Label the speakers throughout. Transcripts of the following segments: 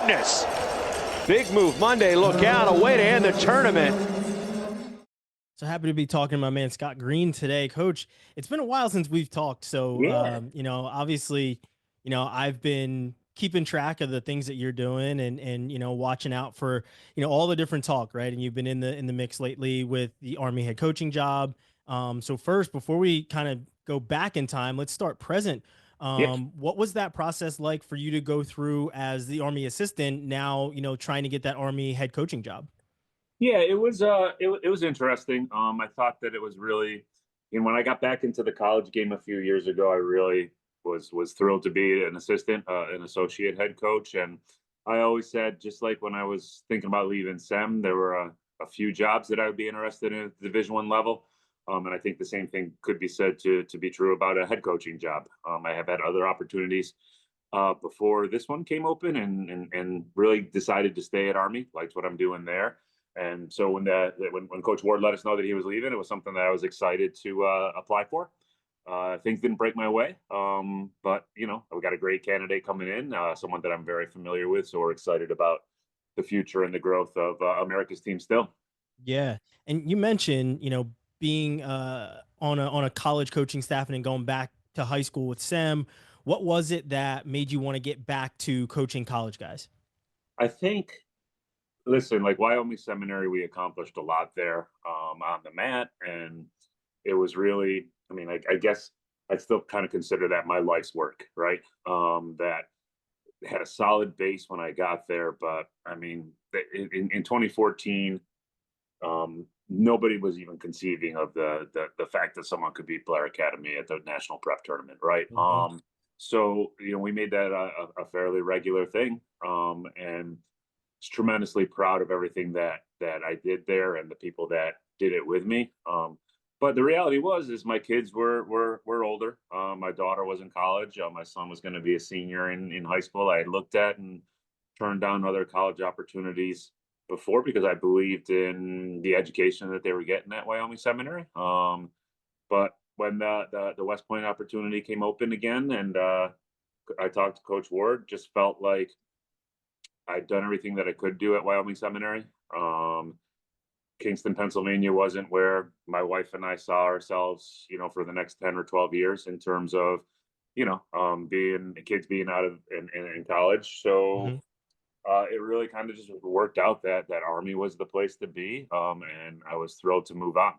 Speaker 1: goodness. Big move Monday. Look out. A way to end the tournament.
Speaker 2: So happy to be talking to my man Scott Green today, Coach. It's been a while since we've talked. So,
Speaker 3: Yeah.
Speaker 2: obviously, I've been keeping track of the things that you're doing and watching out for all the different talk, right? And you've been in the mix lately with the Army head coaching job. So first, before we kind of go back in time, let's start present.
Speaker 3: Yeah.
Speaker 2: What was that process like for you to go through as the Army assistant? Now, trying to get that Army head coaching job.
Speaker 3: Yeah, it was interesting. I thought that it was really, when I got back into the college game a few years ago, I really was thrilled to be an assistant, an associate head coach. And I always said, just like when I was thinking about leaving SEM, there were a few jobs that I would be interested in at the Division I level. And I think the same thing could be said to be true about a head coaching job. I have had other opportunities before this one came open, and really decided to stay at Army. Liked what I'm doing there. And so when Coach Ward let us know that he was leaving, it was something that I was excited to apply for. Things didn't break my way, but we got a great candidate coming in, someone that I'm very familiar with. So we're excited about the future and the growth of America's team still.
Speaker 2: Yeah, and you mentioned, being on a college coaching staff and then going back to high school with Sam. What was it that made you want to get back to coaching college guys?
Speaker 3: I think, listen, like Wyoming Seminary, we accomplished a lot there on the mat, and it was really, I guess I'd still kind of consider that my life's work, right? That had a solid base when I got there, but in 2014, nobody was even conceiving of the fact that someone could beat Blair Academy at the national prep tournament, right?
Speaker 2: Mhm.
Speaker 3: So we made that a fairly regular thing, and was tremendously proud of everything that I did there and the people that did it with me. But the reality is my kids were older. My daughter was in college. My son was going to be a senior in high school. I had looked at and turned down other college opportunities before because I believed in the education that they were getting at Wyoming Seminary. But when the West Point opportunity came open again, and I talked to Coach Ward, just felt like I'd done everything that I could do at Wyoming Seminary. Kingston, Pennsylvania wasn't where my wife and I saw ourselves, for the next 10 or 12 years in terms of, being kids being out of in college. So
Speaker 2: Mhm.
Speaker 3: it really kind of just worked out that Army was the place to be. And I was thrilled to move on.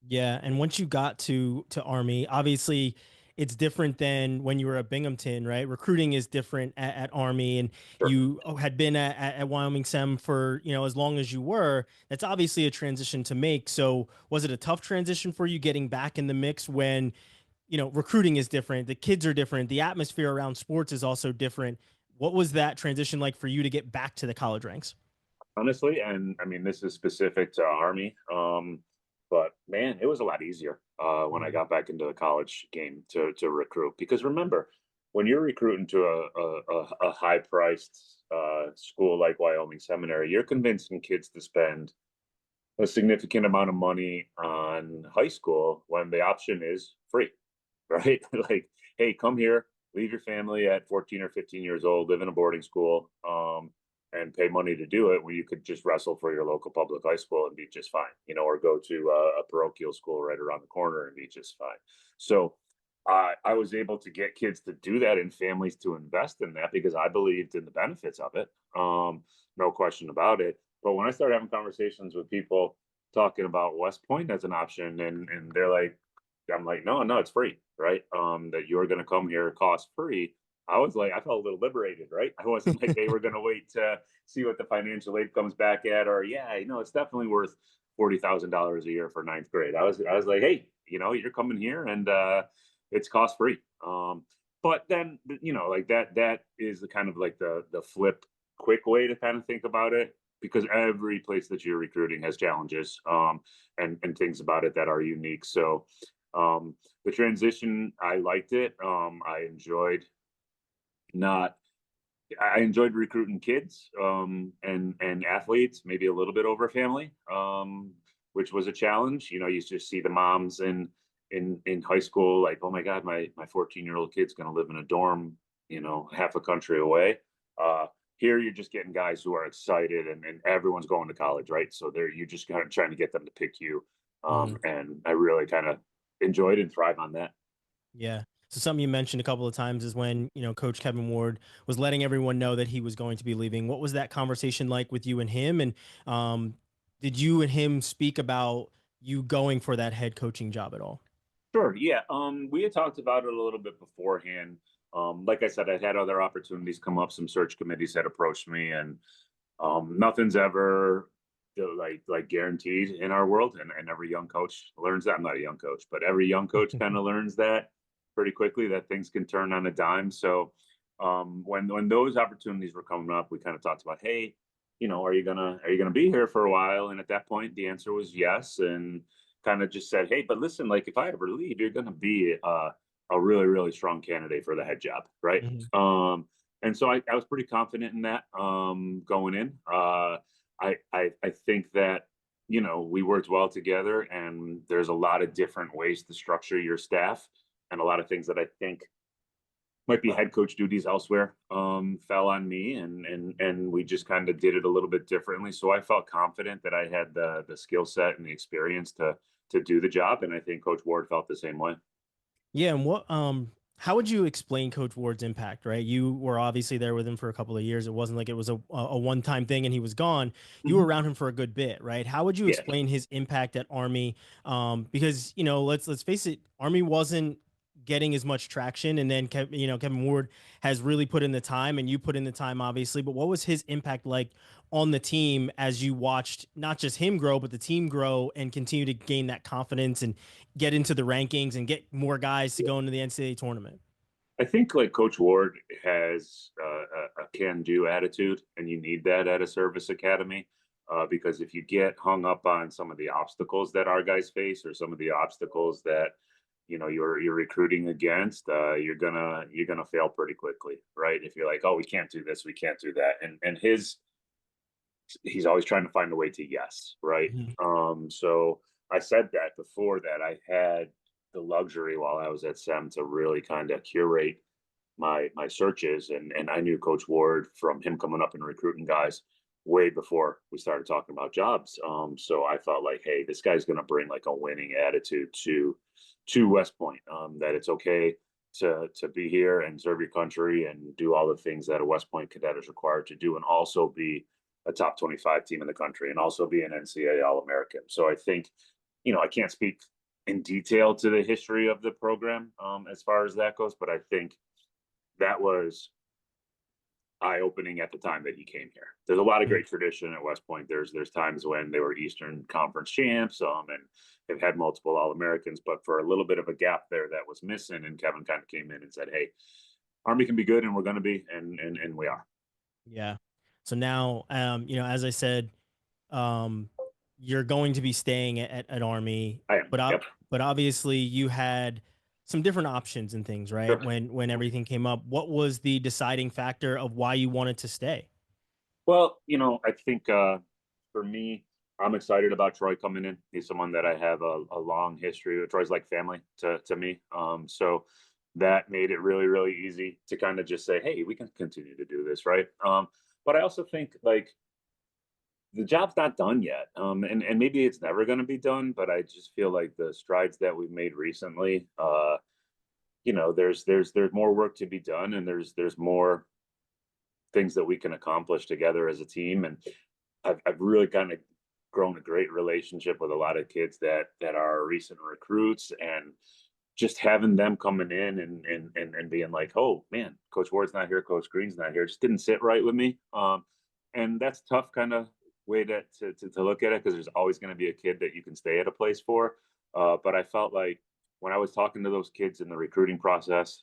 Speaker 2: Yeah, and once you got to Army, obviously it's different than when you were at Binghamton, right? Recruiting is different at Army, and
Speaker 3: Sure.
Speaker 2: you had been at Wyoming Sem for as long as you were. That's obviously a transition to make. So was it a tough transition for you getting back in the mix when recruiting is different, the kids are different, the atmosphere around sports is also different? What was that transition like for you to get back to the college ranks?
Speaker 3: Honestly, and this is specific to Army. But man, it was a lot easier when I
Speaker 2: Mhm.
Speaker 3: got back into the college game to recruit. Because remember, when you're recruiting to a high priced school like Wyoming Seminary, you're convincing kids to spend a significant amount of money on high school when the option is free, right? Like, hey, come here, leave your family at 14 or 15 years old, live in a boarding school, and pay money to do it, where you could just wrestle for your local public high school and be just fine, or go to a parochial school right around the corner and be just fine. So I was able to get kids to do that and families to invest in that because I believed in the benefits of it. No question about it. But when I started having conversations with people talking about West Point as an option, and they're like, I'm like, no, it's free, right? That you're going to come here cost free. I was like, I felt a little liberated, right? I wasn't like, hey, we're going to wait to see what the financial aid comes back at, or yeah, it's definitely worth $40,000 a year for ninth grade. I was like, hey, you're coming here, and it's cost free. But then, like that is the kind of like the flip quick way to kind of think about it, because every place that you're recruiting has challenges, and things about it that are unique. So the transition, I liked it. I enjoyed not I enjoyed recruiting kids, and athletes, maybe a little bit over family, which was a challenge. You just see the moms in high school, like, oh my God, my 14-year-old kid's going to live in a dorm, half a country away. Uh, Here you're just getting guys who are excited, and everyone's going to college, right? So they're you just kind of trying to get them to pick you.
Speaker 2: Mhm.
Speaker 3: And I really kind of enjoyed and thrive on that.
Speaker 2: Yeah. So something you mentioned a couple of times is when, Coach Kevin Ward was letting everyone know that he was going to be leaving. What was that conversation like with you and him? And did you and him speak about you going for that head coaching job at all?
Speaker 3: Sure. Yeah. We had talked about it a little bit beforehand. Like I said, I'd had other opportunities come up. Some search committees had approached me, and nothing's ever like guaranteed in our world. And every young coach learns that. I'm not a young coach, but every young coach kind of learns that pretty quickly that things can turn on a dime. So when those opportunities were coming up, we kind of talked about, hey, are you gonna be here for a while? And at that point, the answer was yes. And kind of just said, hey, but listen, like if I ever leave, you're gonna be a really, really strong candidate for the head job, right?
Speaker 2: Mhm.
Speaker 3: And so I was pretty confident in that going in. I think that we worked well together, and there's a lot of different ways to structure your staff, and a lot of things that I think might be head coach duties elsewhere fell on me, and we just kind of did it a little bit differently. So I felt confident that I had the skill set and the experience to do the job, and I think Coach Ward felt the same way.
Speaker 2: Yeah, and how would you explain Coach Ward's impact, right? You were obviously there with him for a couple of years. It wasn't like it was a one-time thing and he was gone. You were
Speaker 3: Mhm.
Speaker 2: around him for a good bit, right? How would you
Speaker 3: Yeah,
Speaker 2: explain his impact at Army? Because, let's face it, Army wasn't getting as much traction, and then Kevin Ward has really put in the time, and you put in the time, obviously. But what was his impact like on the team as you watched not just him grow, but the team grow and continue to gain that confidence and get into the rankings and get more guys to go into the NCAA tournament?
Speaker 3: I think like Coach Ward has a can-do attitude, and you need that at a service academy. Because if you get hung up on some of the obstacles that our guys face, or some of the obstacles that you're recruiting against, you're gonna fail pretty quickly, right? If you're like, oh, we can't do this, we can't do that, and he's always trying to find a way to yes, right?
Speaker 2: Mhm.
Speaker 3: So I said that before that I had the luxury while I was at SEM to really kind of curate my searches, and I knew Coach Ward from him coming up and recruiting guys way before we started talking about jobs. So I felt like, hey, this guy's going to bring like a winning attitude to West Point. That it's okay to be here and serve your country and do all the things that a West Point cadet is required to do, and also be a top 25 team in the country, and also be an NCAA All American. So I think, I can't speak in detail to the history of the program as far as that goes, but I think that was eye opening at the time that he came here. There's a lot of
Speaker 2: Mhm.
Speaker 3: great tradition at West Point. There's times when they were Eastern Conference champs, and they've had multiple All Americans, but for a little bit of a gap there that was missing, and Kevin kind of came in and said, "Hey, Army can be good, and we're going to be, and we are."
Speaker 2: Yeah. So now, as I said, um, you're going to be staying at Army,
Speaker 3: I am.
Speaker 2: but
Speaker 3: Yep.
Speaker 2: but obviously you had some different options and things, right?
Speaker 3: Sure.
Speaker 2: When everything came up, what was the deciding factor of why you wanted to stay?
Speaker 3: Well, I think for me, I'm excited about Troy coming in. He's someone that I have a long history with. Troy's like family to me. So that made it really, really easy to kind of just say, hey, we can continue to do this, right? But I also think like the job's not done yet. And maybe it's never going to be done, but I just feel like the strides that we've made recently, there's more work to be done, and there's more things that we can accomplish together as a team. And I've really kind of grown a great relationship with a lot of kids that are recent recruits, and just having them coming in and being like, oh man, Coach Ward's not here, Coach Green's not here, just didn't sit right with me. And that's tough kind of way to look at it, because there's always going to be a kid that you can stay at a place for. But I felt like when I was talking to those kids in the recruiting process,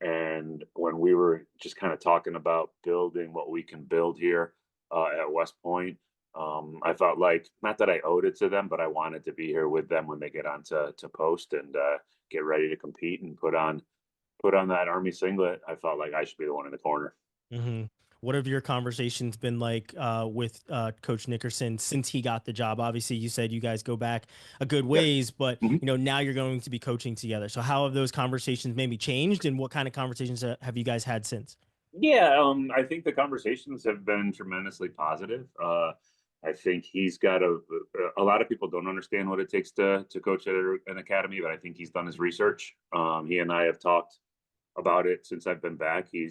Speaker 3: and when we were just kind of talking about building what we can build here at West Point, I felt like, not that I owed it to them, but I wanted to be here with them when they get on to post, and get ready to compete and put on that Army singlet. I felt like I should be the one in the corner.
Speaker 2: Hmm. What have your conversations been like with Coach Nickerson since he got the job? Obviously, you said you guys go back a good
Speaker 3: Yeah.
Speaker 2: ways, but
Speaker 3: Mhm.
Speaker 2: now you're going to be coaching together. So how have those conversations maybe changed, and what kind of conversations have you guys had since?
Speaker 3: Yeah, I think the conversations have been tremendously positive. I think he's got a lot of people don't understand what it takes to coach at an academy, but I think he's done his research. He and I have talked about it since I've been back. He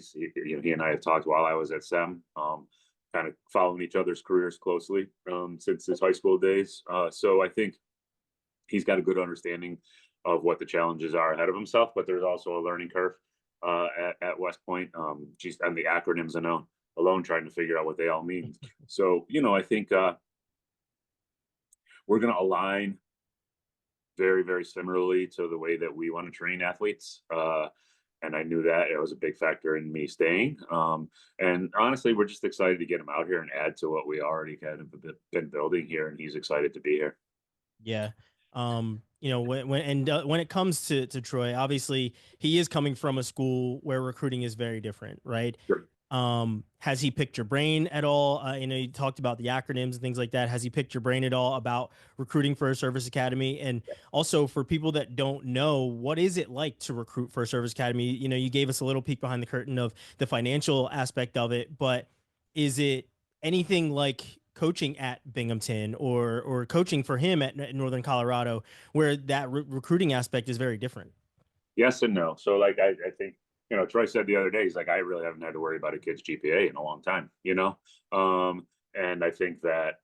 Speaker 3: and I have talked while I was at SEM, kind of following each other's careers closely since his high school days. So I think he's got a good understanding of what the challenges are ahead of himself, but there's also a learning curve at West Point. Geez, and the acronyms alone trying to figure out what they all mean. So, I think we're going to align very, very similarly to the way that we want to train athletes. And I knew that it was a big factor in me staying. And honestly, we're just excited to get him out here and add to what we already kind of been building here. And he's excited to be here.
Speaker 2: Yeah. When it comes to Troy, obviously he is coming from a school where recruiting is very different, right?
Speaker 3: Sure.
Speaker 2: Has he picked your brain at all? You talked about the acronyms and things like that. Has he picked your brain at all about recruiting for a service academy? And also for people that don't know, what is it like to recruit for a service academy? You gave us a little peek behind the curtain of the financial aspect of it, but is it anything like coaching at Binghamton or coaching for him at Northern Colorado, where that recruiting aspect is very different?
Speaker 3: Yes and no. So like I think Troy said the other day, he's like, I really haven't had to worry about a kid's GPA in a long time. And I think that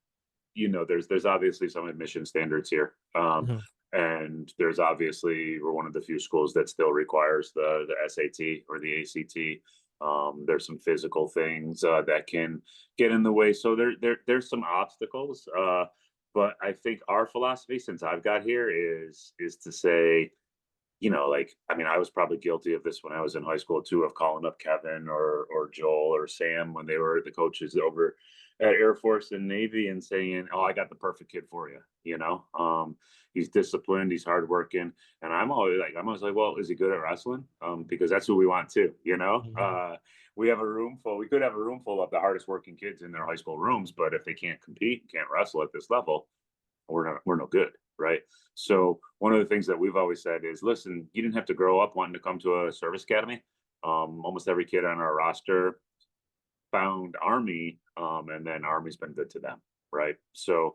Speaker 3: there's obviously some admission standards here.
Speaker 2: Mhm.
Speaker 3: And there's obviously, we're one of the few schools that still requires the SAT or the ACT. There's some physical things that can get in the way. So there's some obstacles. But I think our philosophy since I've got here is to say, like, I mean, I was probably guilty of this when I was in high school too, of calling up Kevin or Joel or Sam when they were the coaches over at Air Force and Navy and saying, "Oh, I got the perfect kid for you." He's disciplined, he's hardworking, and I'm always like, "Well, is he good at wrestling?" Because that's who we want too.
Speaker 2: Mhm.
Speaker 3: We have a room full. We could have a room full of the hardest working kids in their high school rooms, but if they can't compete, can't wrestle at this level, we're no good, right? So one of the things that we've always said is, listen, you didn't have to grow up wanting to come to a service academy. Almost every kid on our roster found Army, and then Army's been good to them, right? So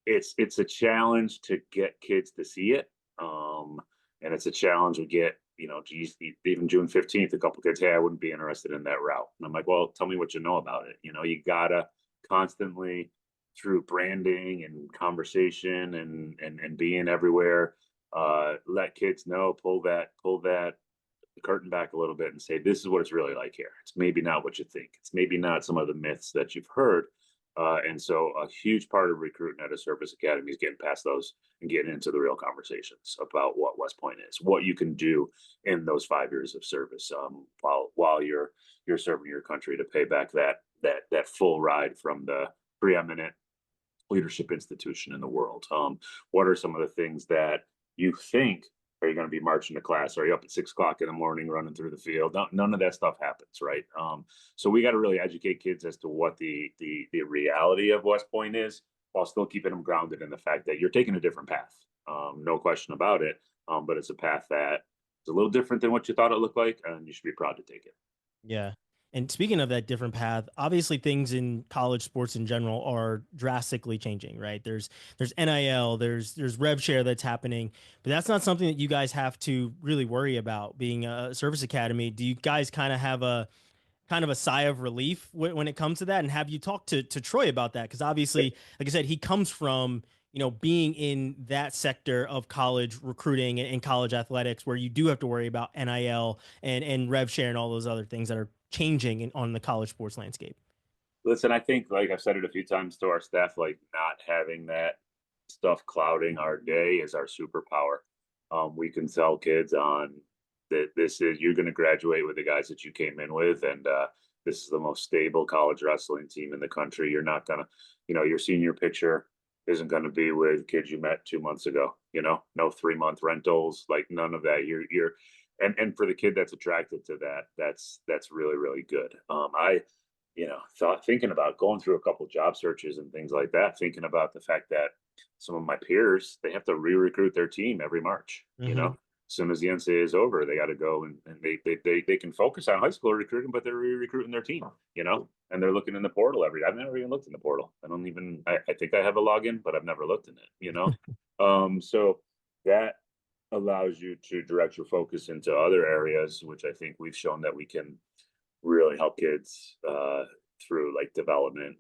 Speaker 3: it's a challenge to get kids to see it, and it's a challenge we get. Geez, even June 15th, a couple kids, hey, I wouldn't be interested in that route. And I'm like, well, tell me what you know about it. You gotta constantly through branding and conversation and being everywhere, let kids know, pull that curtain back a little bit and say, this is what it's really like here. It's maybe not what you think. It's maybe not some of the myths that you've heard. And so a huge part of recruiting at a service academy is getting past those and getting into the real conversations about what West Point is, what you can do in those 5 years of service, while you're serving your country to pay back that full ride from the preeminent leadership institution in the world. What are some of the things that you think are you going to be marching to class? Are you up at 6 o'clock in the morning running through the field? None of that stuff happens, right? So we got to really educate kids as to what the reality of West Point is, while still keeping them grounded in the fact that you're taking a different path. No question about it. But it's a path that is a little different than what you thought it looked like, and you should be proud to take it.
Speaker 2: Yeah. And speaking of that different path, obviously things in college sports in general are drastically changing, right? There's NIL, there's rev share that's happening, but that's not something that you guys have to really worry about being a service academy. Do you guys kind of a sigh of relief when it comes to that? And have you talked to Troy about that? Because obviously, like I said, he comes from being in that sector of college recruiting and college athletics, where you do have to worry about NIL and rev share and all those other things that are changing on the college sports landscape.
Speaker 3: Listen, I think, like I've said it a few times to our staff, like not having that stuff clouding our day is our superpower. We can tell kids on that this is you're going to graduate with the guys that you came in with, and this is the most stable college wrestling team in the country. You're not gonna, your senior picture isn't going to be with kids you met 2 months ago. No 3 month rentals, like none of that. And for the kid that's attracted to that, that's really really good. I thinking about going through a couple job searches and things like that, thinking about the fact that some of my peers, they have to re-recruit their team every March.
Speaker 2: Hmm.
Speaker 3: soon as the NCAA is over, they got to go and they can focus on high school recruiting, but they're recruiting their team, and they're looking in the portal every day. I've never even looked in the portal. I think I have a login, but I've never looked in it, so that allows you to direct your focus into other areas, which I think we've shown that we can really help kids through like development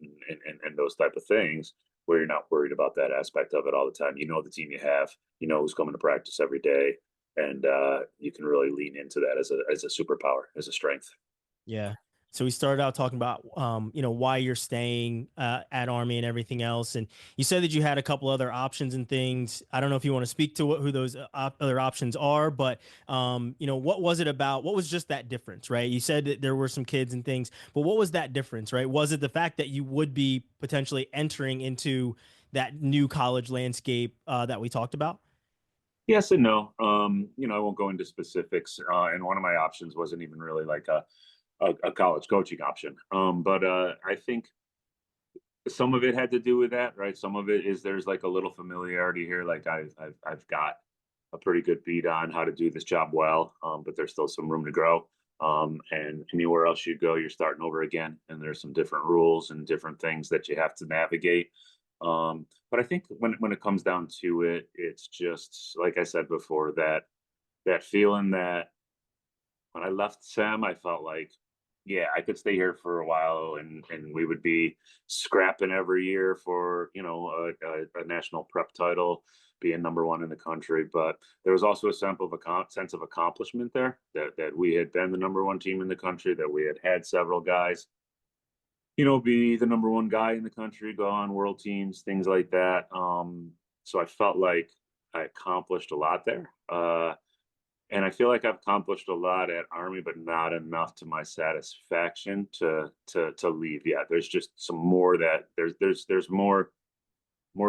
Speaker 3: and those type of things, where you're not worried about that aspect of it all the time. You know the team you have, who's coming to practice every day, and you can really lean into that as a superpower, as a strength.
Speaker 2: Yeah. So we started out talking about, why you're staying at Army and everything else, and you said that you had a couple other options and things. I don't know if you want to speak to who those other options are, but what was it about? What was just that difference, right? You said that there were some kids and things, but what was that difference, right? Was it the fact that you would be potentially entering into that new college landscape that we talked about?
Speaker 3: Yes and no. I won't go into specifics. And one of my options wasn't even really like a college coaching option. But I think some of it had to do with that, right? Some of it is there's like a little familiarity here. Like I've got a pretty good beat on how to do this job well, but there's still some room to grow. And anywhere else you go, you're starting over again, and there's some different rules and different things that you have to navigate. But I think when it comes down to it, it's just like I said before, that feeling that when I left Sem, I felt like, yeah, I could stay here for a while, and we would be scrapping every year for a national prep title, being number one in the country. But there was also a sense of accomplishment there, that we had been the number one team in the country, that we had several guys be the number one guy in the country, go on world teams, things like that. So I felt like I accomplished a lot there. And I feel like I've accomplished a lot at Army, but not enough to my satisfaction to leave yet. There's just some more that there's more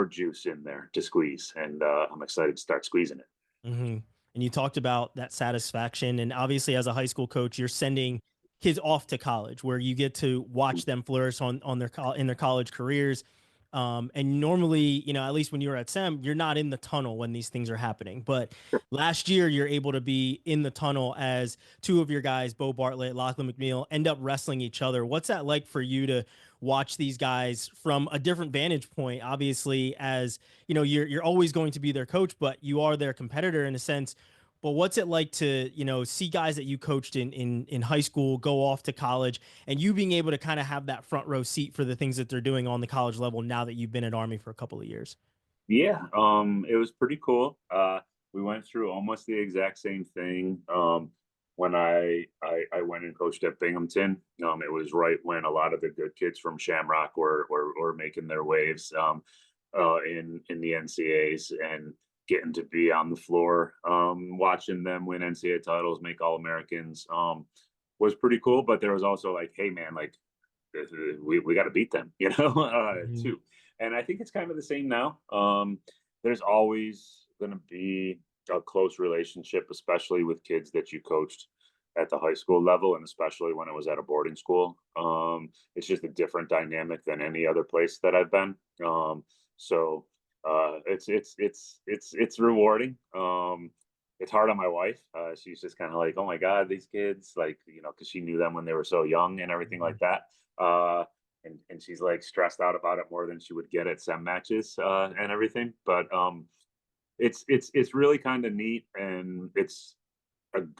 Speaker 3: juice in there to squeeze, and I'm excited to start squeezing it.
Speaker 2: Mm-hmm. And you talked about that satisfaction, and obviously, as a high school coach, you're sending kids off to college where you get to watch them flourish on their in their college careers. And normally, at least when you're at SEM, you're not in the tunnel when these things are happening. But last year, you're able to be in the tunnel as two of your guys, Bo Bartlett, Lachlan McNeil, end up wrestling each other. What's that like for you to watch these guys from a different vantage point? Obviously, as you're always going to be their coach, but you are their competitor in a sense. But what's it like to, see guys that you coached in high school go off to college, and you being able to kind of have that front row seat for the things that they're doing on the college level now that you've been at Army for a couple of years?
Speaker 3: Yeah, it was pretty cool. We went through almost the exact same thing when I went and coached at Binghamton. It was right when a lot of the good kids from Shamrock were making their waves in the NCAAs, and getting to be on the floor, watching them win NCAA titles, make All Americans, was pretty cool. But there was also like, hey man, like we got to beat them,
Speaker 2: Mhm.
Speaker 3: too. And I think it's kind of the same now. There's always going to be a close relationship, especially with kids that you coached at the high school level, and especially when it was at a boarding school. It's just a different dynamic than any other place that I've been. So it's rewarding. It's hard on my wife. She's just kind of like, oh my God, these kids, like, because she knew them when they were so young and everything like that. And she's like stressed out about it more than she would get at SEM matches and everything. But it's really kind of neat, and it's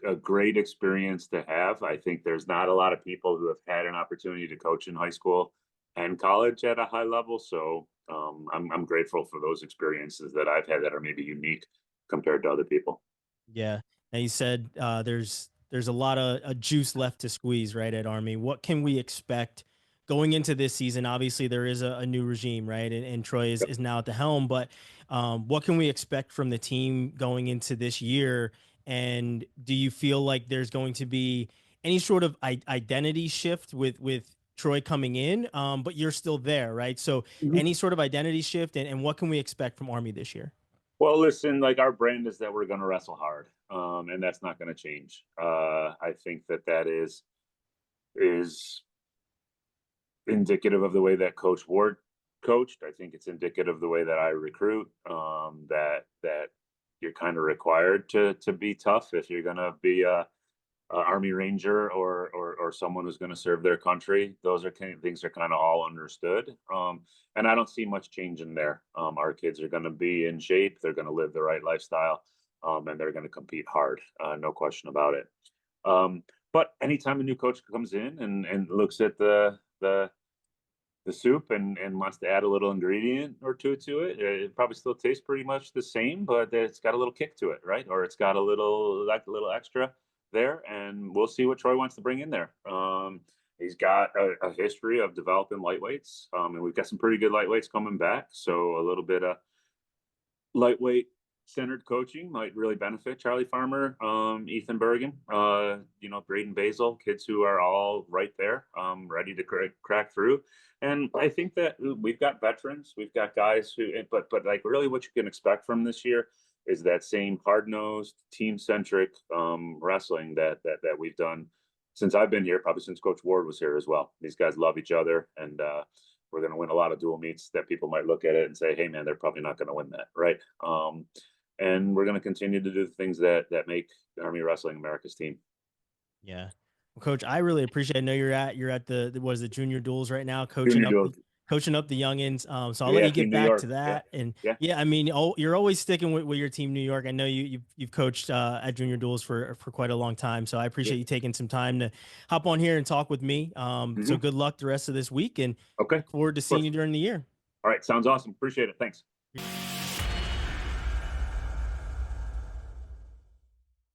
Speaker 3: a great experience to have. I think there's not a lot of people who have had an opportunity to coach in high school and college at a high level. So I'm grateful for those experiences that I've had that are maybe unique compared to other people.
Speaker 2: Yeah. And you said there's a lot of juice left to squeeze, right, at Army. What can we expect going into this season? Obviously, there is a new regime, right? And Troy is now at the helm, but what can we expect from the team going into this year? And do you feel like there's going to be any sort of identity shift with Troy coming in? But you're still there, right? So any sort of identity shift, and what can we expect from Army this year?
Speaker 3: Well, listen, like our brand is that we're going to wrestle hard, and that's not going to change. I think that is indicative of the way that Coach Ward coached. I think it's indicative of the way that I recruit. That you're kind of required to be tough if you're going to be a Army Ranger or someone who's going to serve their country. Those are kind of things are kind of all understood. And I don't see much change in there. Our kids are going to be in shape. They're going to live the right lifestyle, and they're going to compete hard. No question about it. But anytime a new coach comes in and looks at the soup and wants to add a little ingredient or two to it, it probably still tastes pretty much the same, but it's got a little kick to it, right? Or it's got a little extra there, and we'll see what Troy wants to bring in there. He's got a history of developing lightweights, and we've got some pretty good lightweights coming back. So a little bit of lightweight centered coaching might really benefit Charlie Farmer, Ethan Bergen, Braden Basil, kids who are all right there, ready to crack through. And I think that we've got veterans, we've got guys who, but like really what you can expect from this year is that same hard-nosed, team-centric wrestling that we've done since I've been here, probably since Coach Ward was here as well. These guys love each other, and we're going to win a lot of dual meets that people might look at it and say, hey, man, they're probably not going to win that, right? And we're going to continue to do the things that make Army Wrestling America's team.
Speaker 2: Yeah. Well, Coach, I really appreciate it. I know you're at the junior duels right now, coaching up the youngins. So I'll let you get back to that. Yeah. And I mean, you're always sticking with your team, New York. I know you've coached at junior duels for quite a long time. So I appreciate you taking some time to hop on here and talk with me. So good luck the rest of this week, and look forward to seeing you during the year.
Speaker 3: All right. Sounds awesome. Appreciate it. Thanks.